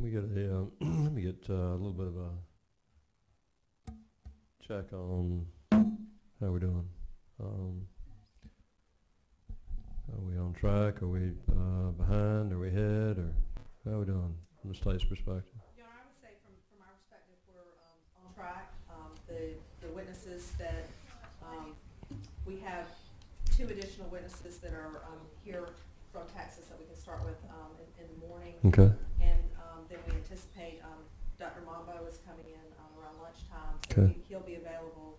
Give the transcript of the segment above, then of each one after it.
Can we get a, let me get a little bit of a check on how we're doing. Are we on track? Are we behind? Are we ahead? Or how are we doing from the state's perspective? Yeah, I would say from our perspective, we're on track. The witnesses that we have 2 additional witnesses that are here from Texas that we can start with in the morning. Okay. And then we anticipate Dr. Mambo is coming in around lunchtime, so Okay. he'll be available.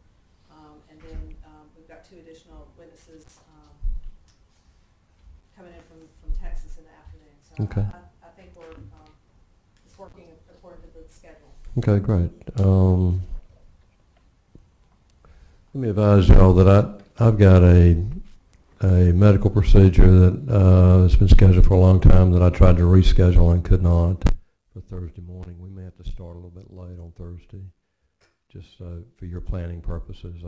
And then we've got 2 additional witnesses coming in from Texas in the afternoon. So Okay. I think we're it's working according to the schedule. Okay, great. Let me advise y'all that I've got a medical procedure that has been scheduled for a long time that I tried to reschedule and could not for Thursday morning. We may have to start a little bit late on Thursday, just for your planning purposes.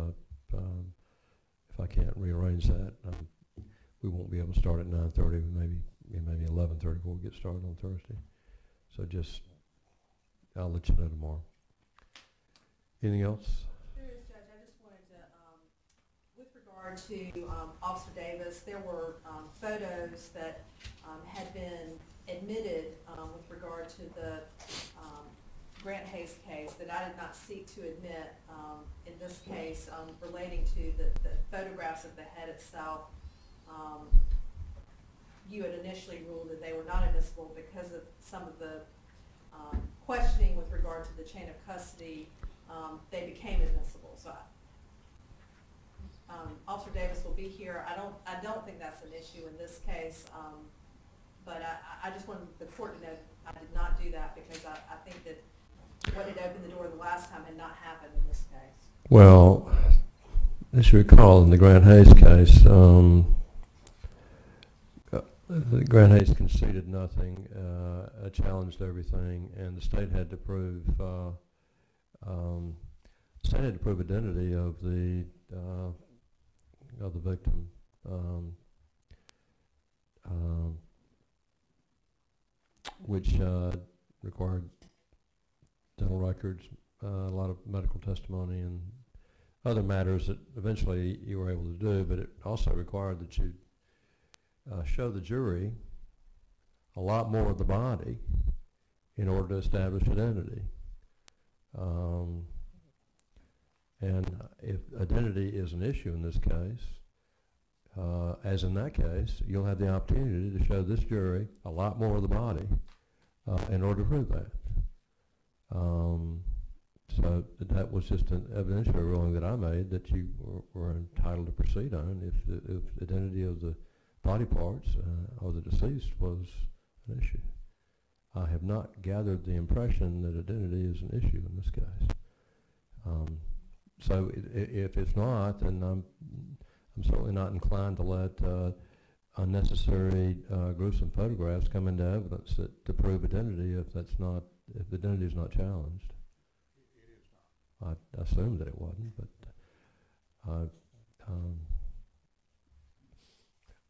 If I can't rearrange that, we won't be able to start at 9:30. Maybe 11:30 before we get started on Thursday. So I'll let you know tomorrow. Anything else? There is, Judge. I just wanted to, with regard to Officer Davis, there were photos that had been admitted with regard to the Grant Hayes case that I did not seek to admit in this case relating to the photographs of the head itself. You had initially ruled that they were not admissible because of some of the questioning with regard to the chain of custody. They became admissible. So Officer Davis will be here. I don't think that's an issue in this case, but I just wanted the court to know I did not do that because I think that what had opened the door the last time had not happened in this case. Well, as you recall, in the Grant Hayes case, Grant Hayes conceded nothing, challenged everything, and the state had to prove identity of the victim, which required dental records, a lot of medical testimony, and other matters that eventually you were able to do. But it also required that you show the jury a lot more of the body in order to establish identity. And if identity is an issue in this case, as in that case, you'll have the opportunity to show this jury a lot more of the body in order to prove that. So that was just an evidentiary ruling that I made that you were entitled to proceed on if the identity of the body parts of the deceased was an issue. I have not gathered the impression that identity is an issue in this case. So if it's not, then I'm certainly not inclined to let unnecessary gruesome photographs come into evidence to prove identity if identity is not challenged. It is not. I assumed that it wasn't, but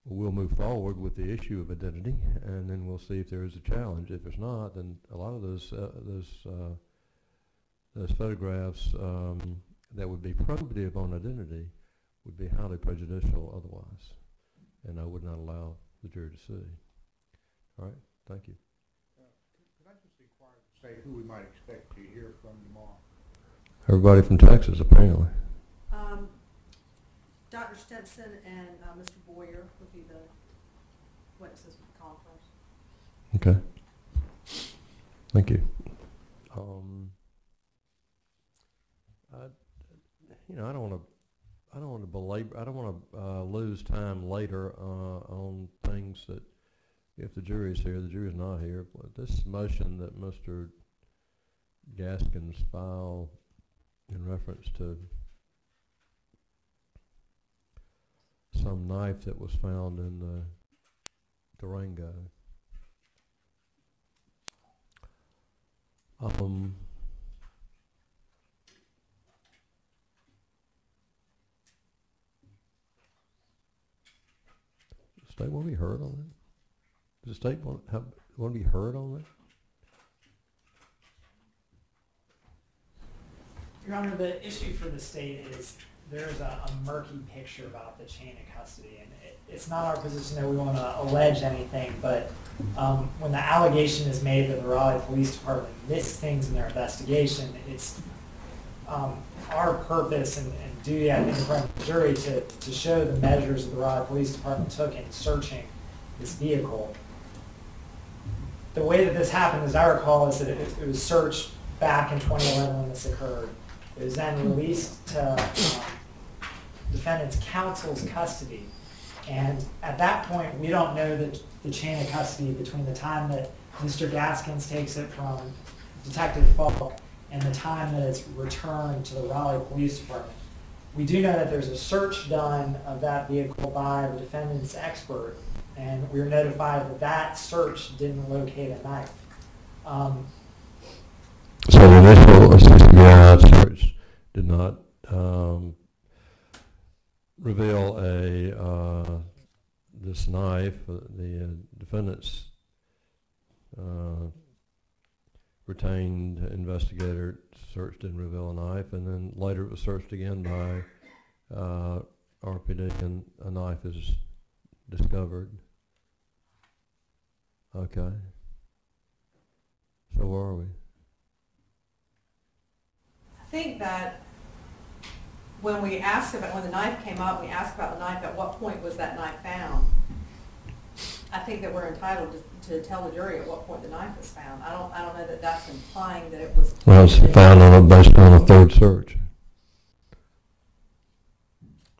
we'll move forward with the issue of identity, and then we'll see if there is a challenge. If it's not, then a lot of those photographs that would be probative on identity would be highly prejudicial otherwise, and I would not allow the jury to see. All right, thank you. Could I just inquire to say who we might expect to hear from tomorrow? Everybody from Texas, apparently. Dr. Stimson and Mr. Boyer would be the witnesses we call first. Okay. Thank you. I don't want to belabor. I don't want to lose time later on things that, if the jury's here, the jury's not here. But this motion that Mr. Gaskins filed in reference to some knife that was found in the Durango. The state want to be heard on that? Does the state want to be heard on that? Your Honor, the issue for the state is there's a murky picture about the chain of custody, and it's not our position that we want to allege anything, but when the allegation is made that the Raleigh Police Department missed things in their investigation, it's our purpose and duty, I think, in front of the jury to show the measures that the Raleigh Police Department took in searching this vehicle. The way that this happened, as I recall, is that it was searched back in 2011 when this occurred. It was then released to defendant's counsel's custody. And at that point, we don't know the chain of custody between the time that Mr. Gaskins takes it from Detective Falk and the time that it's returned to the Raleigh Police Department. We do know that there's a search done of that vehicle by the defendant's expert, and we were notified that that search didn't locate a knife. So the initial CCI search did not reveal this knife. The defendant's retained investigator search didn't reveal a knife, and then later it was searched again by RPD, and a knife is discovered. Okay. So where are we? I think that when we asked about, when the knife came up, we asked about the knife, at what point was that knife found? I think that we're entitled to tell the jury at what point the knife was found. I don't know that that's implying that it was. Well, it's found based on a third search.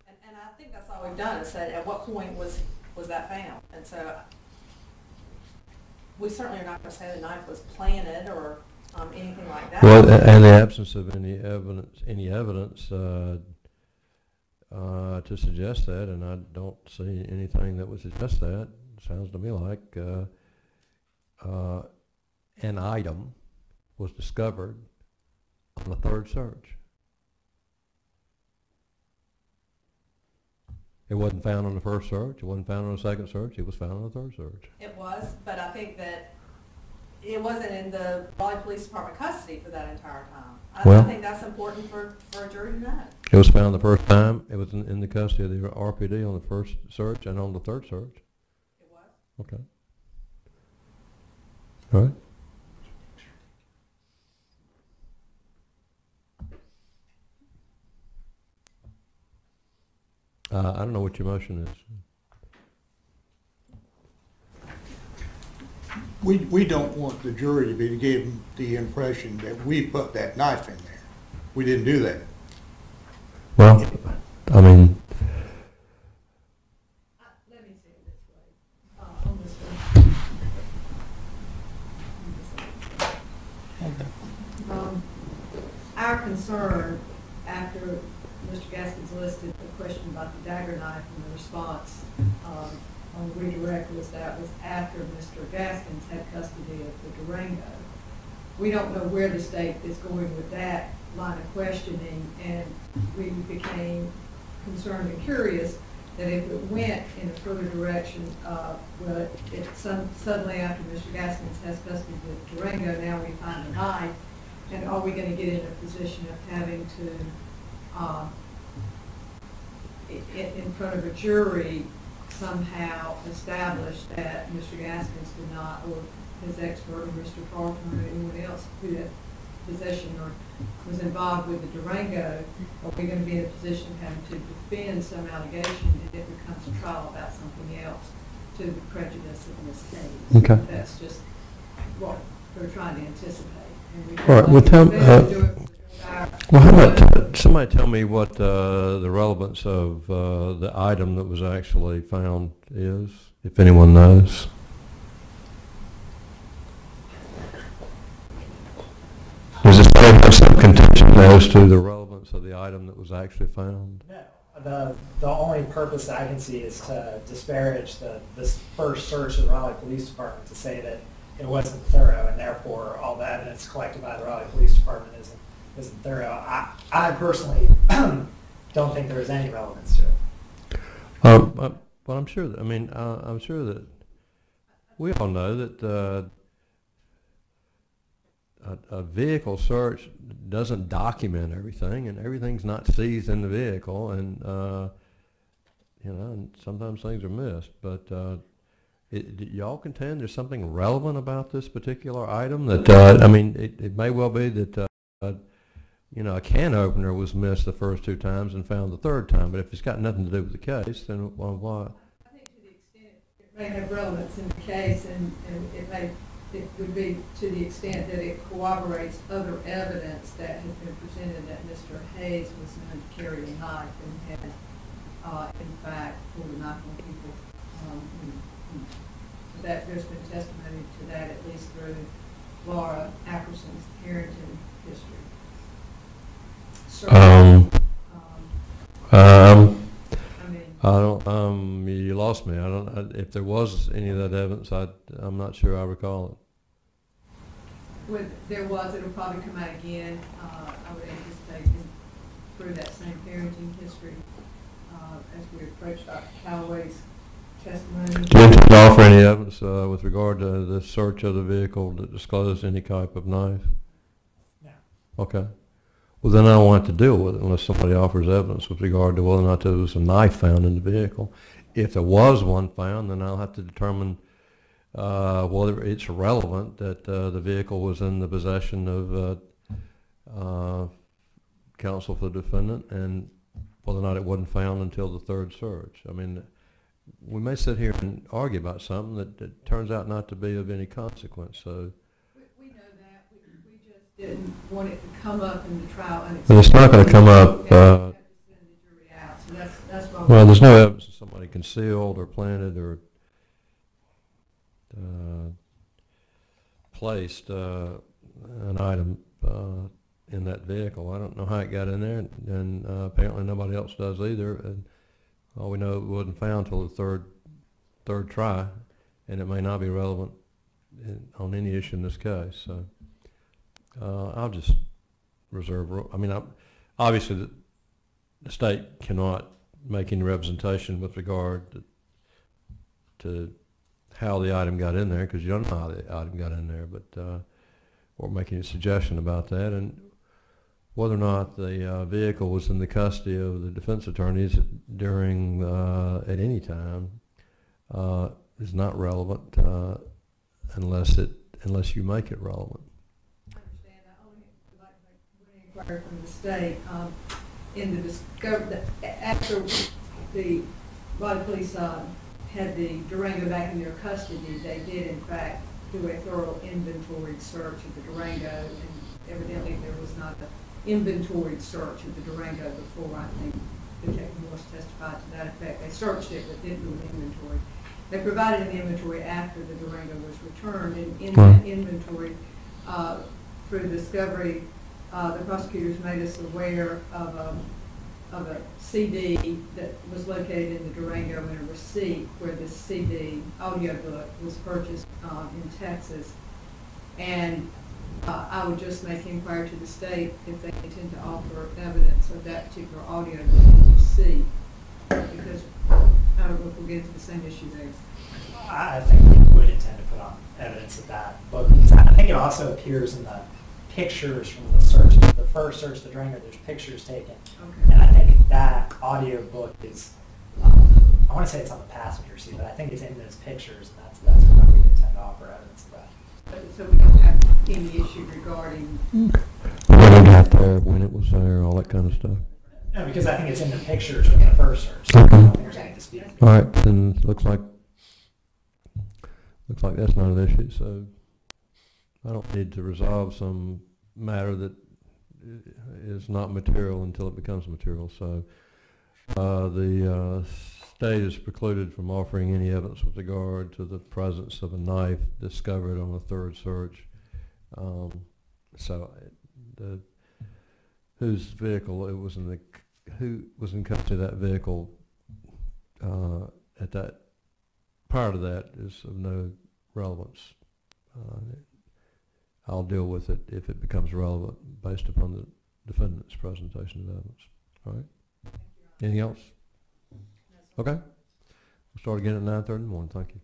And I think that's all we've done, is said at what point was that found. And so we certainly are not going to say the knife was planted or anything like that. Well, and the absence of any evidence to suggest that, and I don't see anything that would suggest that. It sounds to me like an item was discovered on the third search. It wasn't found on the first search. It wasn't found on the second search. It was found on the third search. It was, but I think that it wasn't in the Raleigh Police Department custody for that entire time. I think that's important for a jury to know. It was found the first time. It was in the custody of the RPD on the first search and on the third search. It was? Okay. All right. I don't know what your motion is. We don't want the jury to be given the impression that we put that knife in there. We didn't do that. Well, I mean, Let me say it this way. On this one. Our concern after Mr. Gaskins listed the question about the dagger knife and the response on the redirect was that was after Mr. Gaskins had custody of the Durango. We don't know where the state is going with that line of questioning, and we became concerned and curious that if it went in a further direction, well, suddenly after Mr. Gaskins has custody of the Durango, now we find a knife, and are we going to get in a position of having to, in front of a jury, somehow establish that Mr. Gaskins did not, or his expert, or Mr. Carlton, or anyone else who had possession or was involved with the Durango, are we going to be in a position of having to defend some allegation if it becomes a trial about something else to the prejudice of this case? Okay. That's just what we're trying to anticipate. And we all right. Well, how about somebody tell me what the relevance of the item that was actually found is, if anyone knows? Does it have some contention as to the relevance of the item that was actually found? No. The only purpose that I can see is to disparage this first search of the Raleigh Police Department, to say that it wasn't thorough, and therefore all the evidence collected by the Raleigh Police Department isn't thorough. I personally don't think there is any relevance to it. But I'm sure that, I'm sure that we all know that a vehicle search doesn't document everything, and everything's not seized in the vehicle, and and sometimes things are missed. But do y'all contend there's something relevant about this particular item? That I mean, it may well be that a can opener was missed the first 2 times and found the 3rd time. But if it's got nothing to do with the case, then why? I think to the extent it may have relevance in the case, and it would be to the extent that it corroborates other evidence that has been presented that Mr. Hayes was known to carry a knife and had, in fact, pulled a knife on people. That there's been testimony to that, at least through Laura Ackerson's parenting history. So, I mean, I don't. You lost me. I don't. If there was any of that evidence, I'm not sure I recall it. when there was, it'll probably come out again. I would anticipate through that same parenting history as we approach Dr. Callaway's testimony. Do you intend to offer any evidence with regard to the search of the vehicle that disclosed any type of knife? No. Okay. Well, then I don't want to deal with it unless somebody offers evidence with regard to whether or not there was a knife found in the vehicle. If there was one found, then I'll have to determine whether it's relevant that the vehicle was in the possession of counsel for the defendant, and whether or not it wasn't found until the third search. I mean, we may sit here and argue about something that turns out not to be of any consequence. So We know that. We just didn't want it to come up in the trial. but it's not going to come up. We have to send the jury out. So that's why. Well, there's no evidence that somebody concealed or planted or placed an item in that vehicle. I don't know how it got in there, and apparently nobody else does either. And all we know, it wasn't found till the third try, and it may not be relevant on any issue in this case. So I'll just reserve. I mean, obviously the state cannot make any representation with regard to how the item got in there, because you don't know how the item got in there, but or make any suggestion about that. And whether or not the vehicle was in the custody of the defense attorneys during at any time is not relevant unless you make it relevant. I understand. I only would like to make one inquiry from the state. In the discovery, after the Raleigh police had the Durango back in their custody, they did in fact do a thorough inventory search of the Durango, and evidently there was not an inventory search of the Durango before. I think Detective Morse testified to that effect. They searched it but didn't do an inventory. They provided an inventory after the Durango was returned, and in that inventory, through discovery, the prosecutors made us aware of a CD that was located in the Durango and a receipt where the CD audiobook was purchased in Texas. And I would just make inquiry to the state if they intend to offer evidence of that particular audiobook receipt, because I don't know if we'll get into the same issue there. I think we would intend to put on evidence of that book. I think it also appears in the pictures from the search, the first search of the Durango. There's pictures taken, Okay. and I think that audio book is. I want to say it's on the passenger seat, but I think it's in those pictures, and that's what we intend to offer evidence of that. So we don't have any issue regarding. When it got there, when it was there, all that kind of stuff. No, because I think it's in the pictures from the first search. So I don't think there's any dispute. All right, then looks like that's not an issue. So I don't need to resolve some matter that is not material until it becomes material. So the state is precluded from offering any evidence with regard to the presence of a knife discovered on the third search. Whose vehicle it was in who was in custody of that vehicle at that prior to that is of no relevance. I'll deal with it if it becomes relevant based upon the defendant's presentation of evidence. All right. Anything else? Okay. We'll start again at 9:30 in the morning. Thank you.